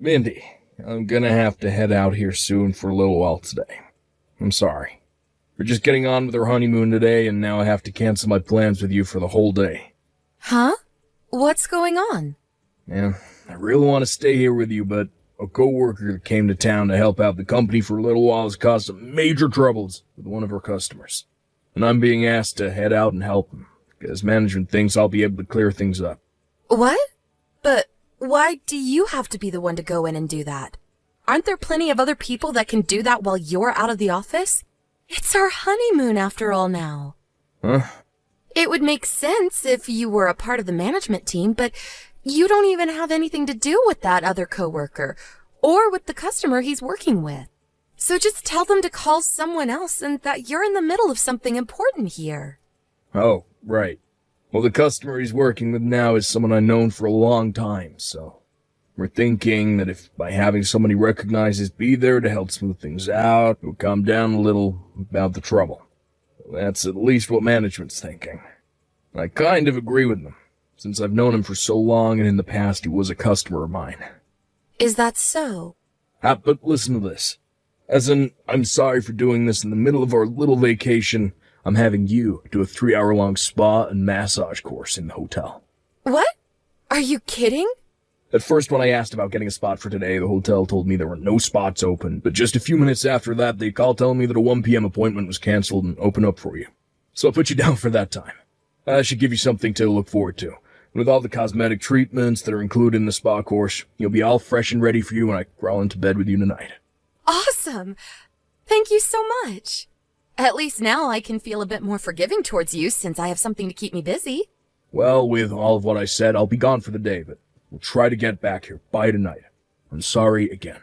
Mindy, I'm gonna have to head out here soon for a little while today. I'm sorry. We're just getting on with our honeymoon today, and now I have to cancel my plans with you for the whole day. Huh? What's going on? Yeah, I really want to stay here with you, but a coworker that came to town to help out the company for a little while has caused some major troubles with one of our customers. And I'm being asked to head out and help him, because management thinks I'll be able to clear things up. What? But why do you have to be the one to go in and do that? Aren't there plenty of other people that can do that while you're out of the office? It's our honeymoon after all now. Huh? It would make sense if you were a part of the management team, but you don't even have anything to do with that other coworker or with the customer he's working with. So just tell them to call someone else and that you're in the middle of something important here. Oh, right. Well, the customer he's working with now is someone I've known for a long time, so we're thinking that if by having someone he recognizes be there to help smooth things out, it will calm down a little about the trouble. That's at least what management's thinking. I kind of agree with them, since I've known him for so long and in the past he was a customer of mine. Is that so? But listen to this. As in, I'm sorry for doing this in the middle of our little vacation. I'm having you do a 3-hour-long spa and massage course in the hotel. What? Are you kidding? At first, when I asked about getting a spot for today, the hotel told me there were no spots open, but just a few minutes after that, they called telling me that a 1 p.m. appointment was canceled and opened up for you. So I'll put you down for that time. I should give you something to look forward to. With all the cosmetic treatments that are included in the spa course, you'll be all fresh and ready for you when I crawl into bed with you tonight. Awesome! Thank you so much. At least now I can feel a bit more forgiving towards you since I have something to keep me busy. Well, with all of what I said, I'll be gone for the day, but we'll try to get back here by tonight. I'm sorry again.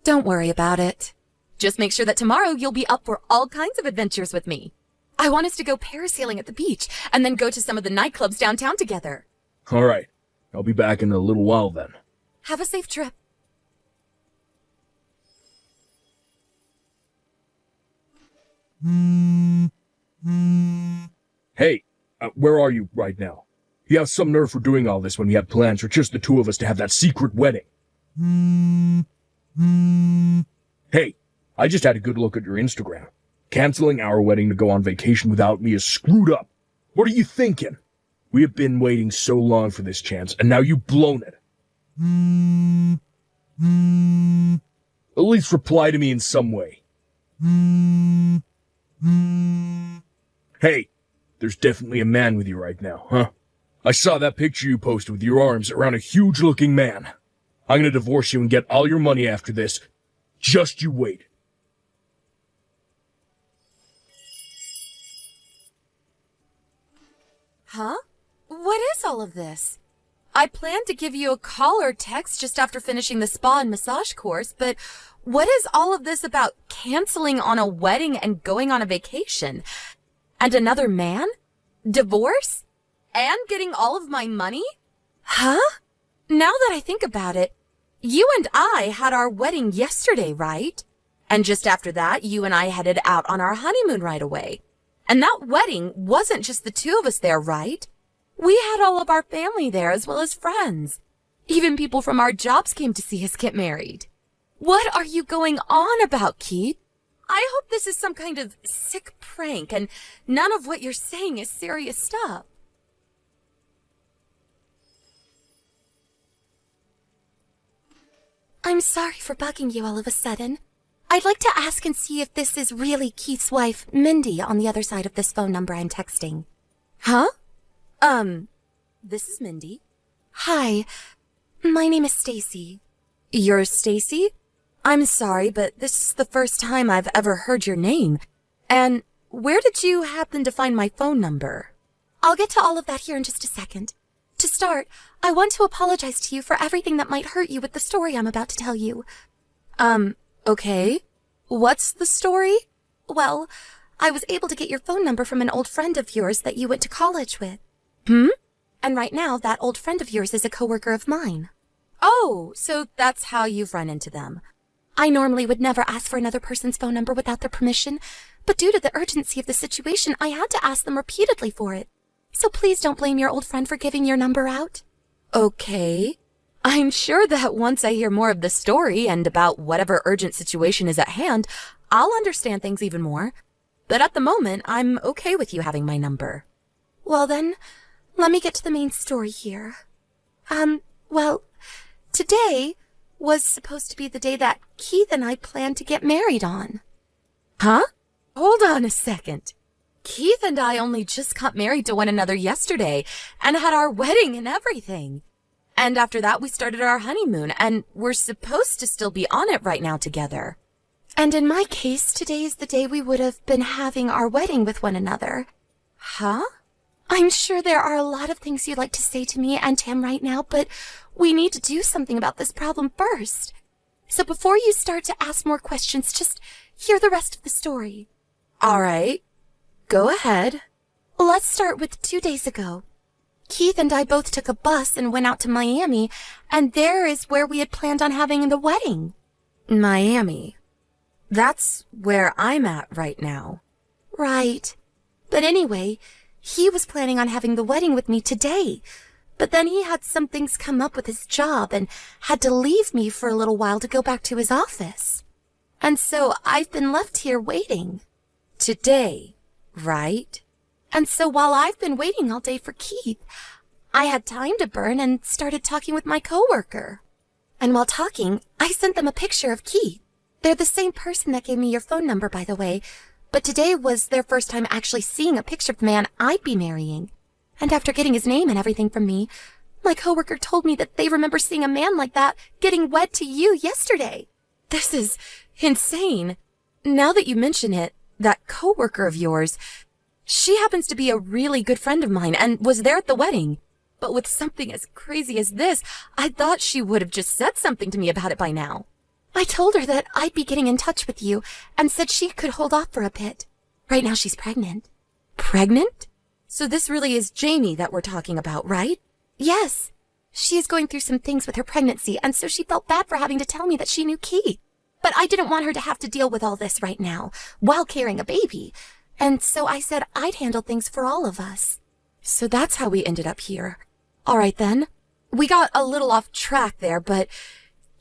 Don't worry about it. Just make sure that tomorrow you'll be up for all kinds of adventures with me. I want us to go parasailing at the beach and then go to some of the nightclubs downtown together. All right. I'll be back in a little while then. Have a safe trip. Hey, where are you right now? You have some nerve for doing all this when we had plans for just the two of us to have that secret wedding. Hey, I just had a good look at your Instagram. Canceling our wedding to go on vacation without me is screwed up. What are you thinking? We have been waiting so long for this chance, and now you've blown it. At least reply to me in some way. Hey, there's definitely a man with you right now, huh? I saw that picture you posted with your arms around a huge-looking man. I'm gonna divorce you and get all your money after this. Just you wait. Huh? What is all of this? I planned to give you a call or text just after finishing the spa and massage course, but what is all of this about canceling on a wedding and going on a vacation? And another man? Divorce? And getting all of my money? Huh? Now that I think about it, you and I had our wedding yesterday, right? And just after that, you and I headed out on our honeymoon right away. And that wedding wasn't just the two of us there, right? We had all of our family there as well as friends. Even people from our jobs came to see us get married. What are you going on about, Keith? I hope this is some kind of sick prank and none of what you're saying is serious stuff. I'm sorry for bugging you all of a sudden. I'd like to ask and see if this is really Keith's wife, Mindy, on the other side of this phone number I'm texting. Huh? This is Mindy. Hi, my name is Stacy. You're Stacy? I'm sorry, but this is the first time I've ever heard your name. And where did you happen to find my phone number? I'll get to all of that here in just a second. To start, I want to apologize to you for everything that might hurt you with the story I'm about to tell you. Okay. What's the story? Well, I was able to get your phone number from an old friend of yours that you went to college with. And right now, that old friend of yours is a coworker of mine. Oh, so that's how you've run into them. I normally would never ask for another person's phone number without their permission, but due to the urgency of the situation, I had to ask them repeatedly for it. So please don't blame your old friend for giving your number out. Okay. I'm sure that once I hear more of the story and about whatever urgent situation is at hand, I'll understand things even more. But at the moment, I'm okay with you having my number. Well then, let me get to the main story here. Well, today was supposed to be the day that Keith and I planned to get married on. Huh? Hold on a second. Keith and I only just got married to one another yesterday and had our wedding and everything. And after that, we started our honeymoon, and we're supposed to still be on it right now together. And in my case, today is the day we would have been having our wedding with one another. Huh? I'm sure there are a lot of things you'd like to say to me and Tam right now, but we need to do something about this problem first. So before you start to ask more questions, just hear the rest of the story. All right. Go ahead. Let's start with 2 days ago. Keith and I both took a bus and went out to Miami, and there is where we had planned on having the wedding. Miami. That's where I'm at right now. Right. But anyway, he was planning on having the wedding with me today. But then he had some things come up with his job and had to leave me for a little while to go back to his office. And so I've been left here waiting. Today, right? And so while I've been waiting all day for Keith, I had time to burn and started talking with my coworker. And while talking, I sent them a picture of Keith. They're the same person that gave me your phone number, by the way, but today was their first time actually seeing a picture of the man I'd be marrying. And after getting his name and everything from me, my coworker told me that they remember seeing a man like that getting wed to you yesterday. This is insane. Now that you mention it, that coworker of yours, she happens to be a really good friend of mine and was there at the wedding. But with something as crazy as this, I thought she would have just said something to me about it by now. I told her that I'd be getting in touch with you and said she could hold off for a bit. Right now she's pregnant. Pregnant? So this really is Jamie that we're talking about, right? Yes. She is going through some things with her pregnancy, and so she felt bad for having to tell me that she knew Keith. But I didn't want her to have to deal with all this right now, while carrying a baby. And so I said I'd handle things for all of us. So that's how we ended up here. All right then. We got a little off track there, but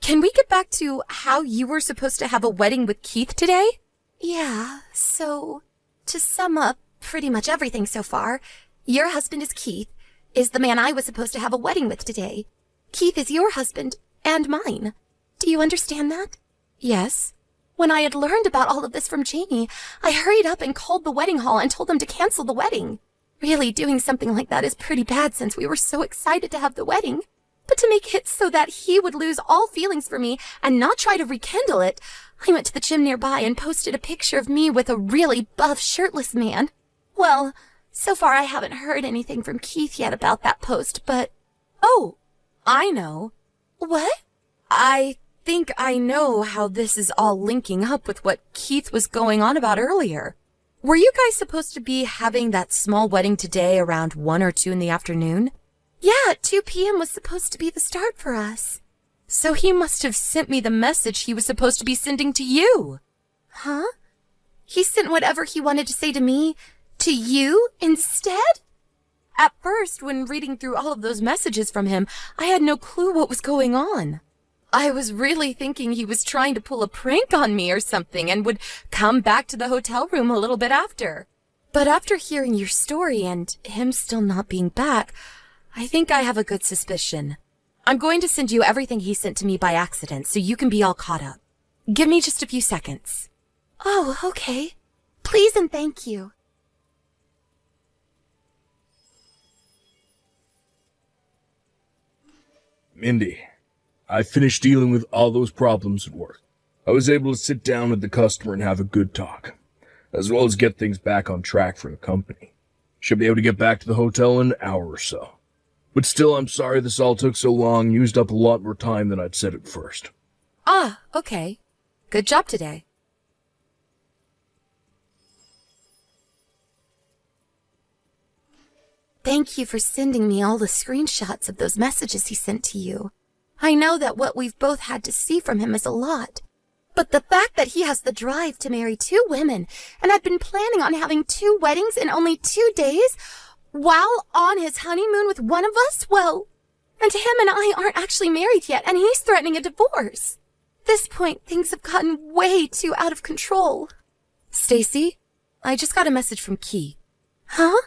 can we get back to how you were supposed to have a wedding with Keith today? Yeah, so to sum up pretty much everything so far, your husband is Keith, is the man I was supposed to have a wedding with today. Keith is your husband and mine. Do you understand that? Yes. When I had learned about all of this from Jamie, I hurried up and called the wedding hall and told them to cancel the wedding. Really, doing something like that is pretty bad since we were so excited to have the wedding. But to make it so that he would lose all feelings for me and not try to rekindle it, I went to the gym nearby and posted a picture of me with a really buff shirtless man. Well, so far I haven't heard anything from Keith yet about that post, but... Oh, I know. What? I think I know how this is all linking up with what Keith was going on about earlier. Were you guys supposed to be having that small wedding today around 1 or 2 in the afternoon? Yeah, 2 p.m. was supposed to be the start for us. So he must have sent me the message he was supposed to be sending to you. Huh? He sent whatever he wanted to say to me to you instead? At first, when reading through all of those messages from him, I had no clue what was going on. I was really thinking he was trying to pull a prank on me or something and would come back to the hotel room a little bit after. But after hearing your story and him still not being back, I think I have a good suspicion. I'm going to send you everything he sent to me by accident so you can be all caught up. Give me just a few seconds. Oh, okay. Please and thank you. Mindy, I finished dealing with all those problems at work. I was able to sit down with the customer and have a good talk, as well as get things back on track for the company. Should be able to get back to the hotel in an hour or so. But still, I'm sorry this all took so long, used up a lot more time than I'd said at first. Ah, okay. Good job today. Thank you for sending me all the screenshots of those messages he sent to you. I know that what we've both had to see from him is a lot. But the fact that he has the drive to marry 2 women and had been planning on having 2 weddings in only 2 days while on his honeymoon with one of us, well, And him and I aren't actually married yet, and he's threatening a divorce. At this point, things have gotten way too out of control. Stacy, I just got a message from Keith. Huh?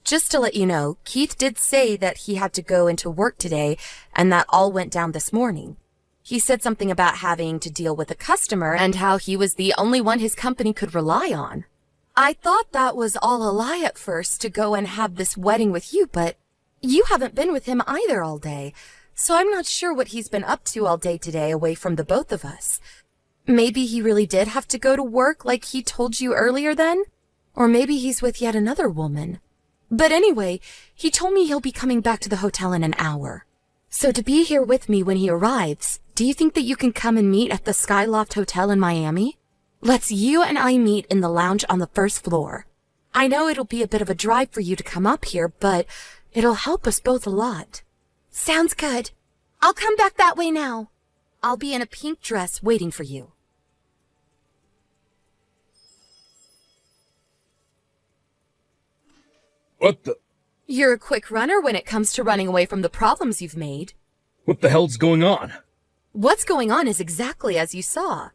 Just to let you know, Keith did say that he had to go into work today, and that all went down this morning. He said something about having to deal with a customer and how he was the only one his company could rely on. I thought that was all a lie at first to go and have this wedding with you, but you haven't been with him either all day, so I'm not sure what he's been up to all day today away from the both of us. Maybe he really did have to go to work like he told you earlier then? Or maybe he's with yet another woman. But anyway, he told me he'll be coming back to the hotel in an hour. So to be here with me when he arrives, do you think that you can come and meet at the Skyloft Hotel in Miami? Let's you and I meet in the lounge on the first floor. I know it'll be a bit of a drive for you to come up here, but it'll help us both a lot. Sounds good. I'll come back that way now. I'll be in a pink dress waiting for you. What the? You're a quick runner when it comes to running away from the problems you've made. What the hell's going on? What's going on is exactly as you saw.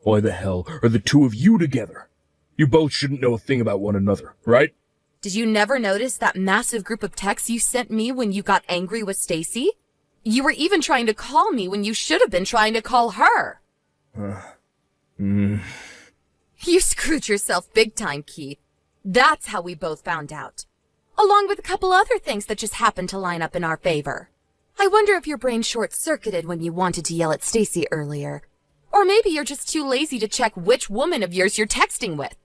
Why the hell are the two of you together? You both shouldn't know a thing about one another, right? Did you never notice that massive group of texts you sent me when you got angry with Stacy? You were even trying to call me when you should have been trying to call her. You screwed yourself big time, Keith. That's how we both found out. Along with a couple other things that just happened to line up in our favor. I wonder if your brain short-circuited when you wanted to yell at Stacy earlier. Or maybe you're just too lazy to check which woman of yours you're texting with.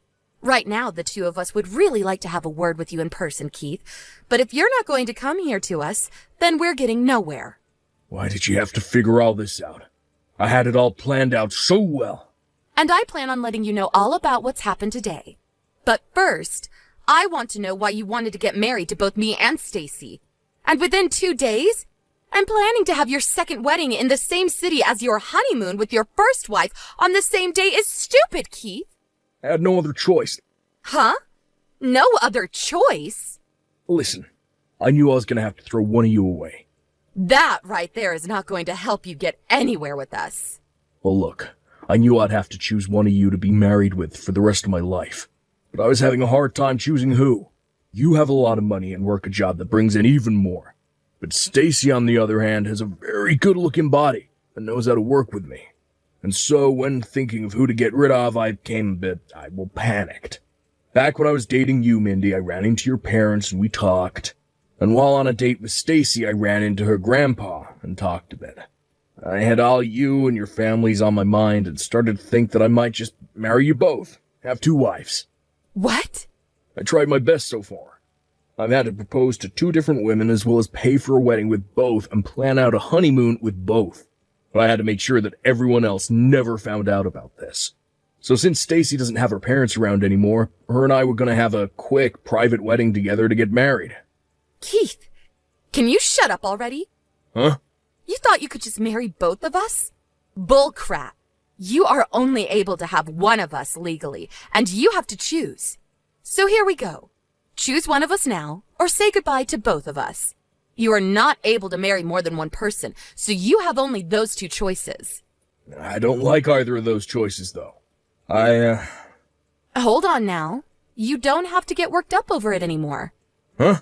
Right now, the two of us would really like to have a word with you in person, Keith. But if you're not going to come here to us, then we're getting nowhere. Why did you have to figure all this out? I had it all planned out so well. And I plan on letting you know all about what's happened today. But first, I want to know why you wanted to get married to both me and Stacy. And within 2 days, I'm planning to have your second wedding in the same city as your honeymoon with your first wife on the same day is stupid, Keith. I had no other choice. Huh? No other choice? Listen, I knew I was gonna have to throw one of you away. That right there is not going to help you get anywhere with us. Well, look, I knew I'd have to choose one of you to be married with for the rest of my life. But I was having a hard time choosing who. You have a lot of money and work a job that brings in even more. But Stacy, on the other hand, has a very good-looking body and knows how to work with me. And so, when thinking of who to get rid of, I became a bit, panicked. Back when I was dating you, Mindy, I ran into your parents and we talked. And while on a date with Stacy, I ran into her grandpa and talked a bit. I had all you and your families on my mind and started to think that I might just marry you both, have 2 wives. What? I tried my best so far. I've had to propose to 2 different women as well as pay for a wedding with both and plan out a honeymoon with both. But I had to make sure that everyone else never found out about this. So since Stacy doesn't have her parents around anymore, her and I were gonna have a quick private wedding together to get married. Keith, can you shut up already? Huh? You thought you could just marry both of us? Bull crap. You are only able to have one of us legally, and you have to choose. So here we go. Choose one of us now, or say goodbye to both of us. You are not able to marry more than one person, so you have only those 2 choices. I don't like either of those choices, though. Hold on now. You don't have to get worked up over it anymore. Huh?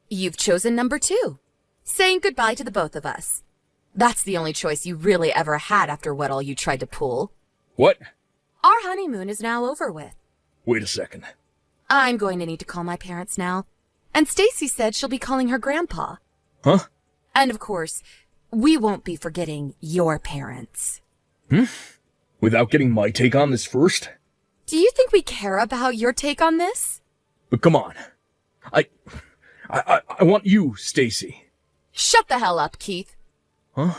You've chosen number 2. Saying goodbye to the both of us. That's the only choice you really ever had after what all you tried to pull. What? Our honeymoon is now over with. Wait a second. I'm going to need to call my parents now. And Stacy said she'll be calling her grandpa. Huh? And of course, we won't be forgetting your parents. Without getting my take on this first? Do you think we care about your take on this? But come on. I want you, Stacy. Shut the hell up, Keith. Huh?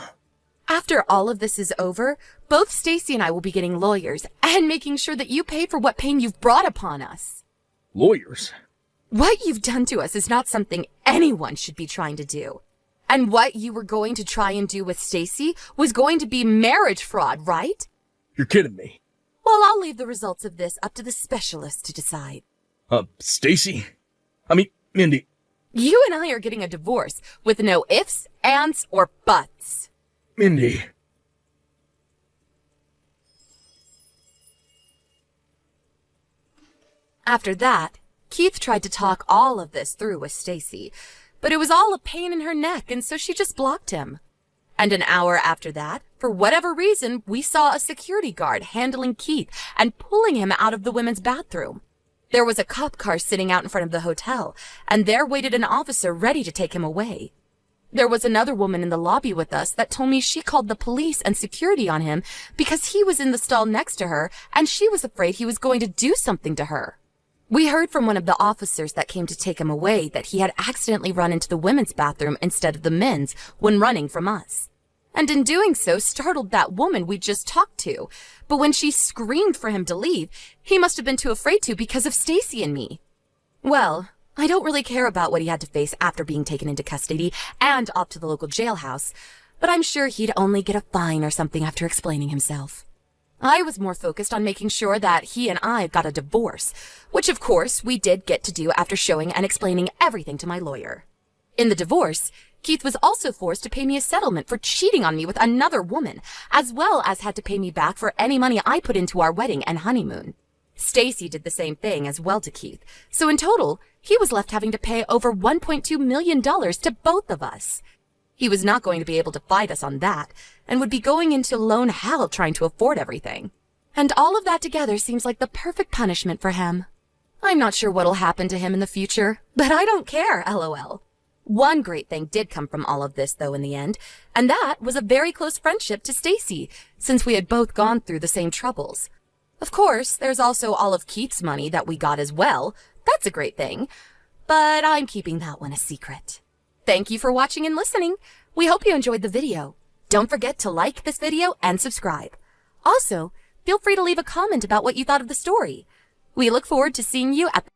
After all of this is over, both Stacy and I will be getting lawyers and making sure that you pay for what pain you've brought upon us. Lawyers? What you've done to us is not something anyone should be trying to do. And what you were going to try and do with Stacy was going to be marriage fraud, right? You're kidding me. Well, I'll leave the results of this up to the specialists to decide. Stacy? I mean, Mindy. You and I are getting a divorce with no ifs, Ants or butts? Mindy. After that, Keith tried to talk all of this through with Stacy, but it was all a pain in her neck, and so she just blocked him. And an hour after that, for whatever reason, we saw a security guard handling Keith and pulling him out of the women's bathroom. There was a cop car sitting out in front of the hotel, and there waited an officer ready to take him away. There was another woman in the lobby with us that told me she called the police and security on him because he was in the stall next to her and she was afraid he was going to do something to her. We heard from one of the officers that came to take him away that he had accidentally run into the women's bathroom instead of the men's when running from us. And in doing so, startled that woman we just talked to. But when she screamed for him to leave, he must have been too afraid to because of Stacy and me. Well, I don't really care about what he had to face after being taken into custody and off to the local jailhouse, but I'm sure he'd only get a fine or something after explaining himself. I was more focused on making sure that he and I got a divorce, which of course we did get to do after showing and explaining everything to my lawyer. In the divorce, Keith was also forced to pay me a settlement for cheating on me with another woman, as well as had to pay me back for any money I put into our wedding and honeymoon. Stacy did the same thing as well to Keith, so in total, he was left having to pay over $1.2 million to both of us. He was not going to be able to fight us on that, and would be going into loan hell trying to afford everything. And all of that together seems like the perfect punishment for him. I'm not sure what'll happen to him in the future, but I don't care, LOL. One great thing did come from all of this, though, in the end, and that was a very close friendship to Stacy, since we had both gone through the same troubles. Of course, there's also all of Keith's money that we got as well. That's a great thing, but I'm keeping that one a secret. Thank you for watching and listening. We hope you enjoyed the video. Don't forget to like this video and subscribe. Also, feel free to leave a comment about what you thought of the story. We look forward to seeing you at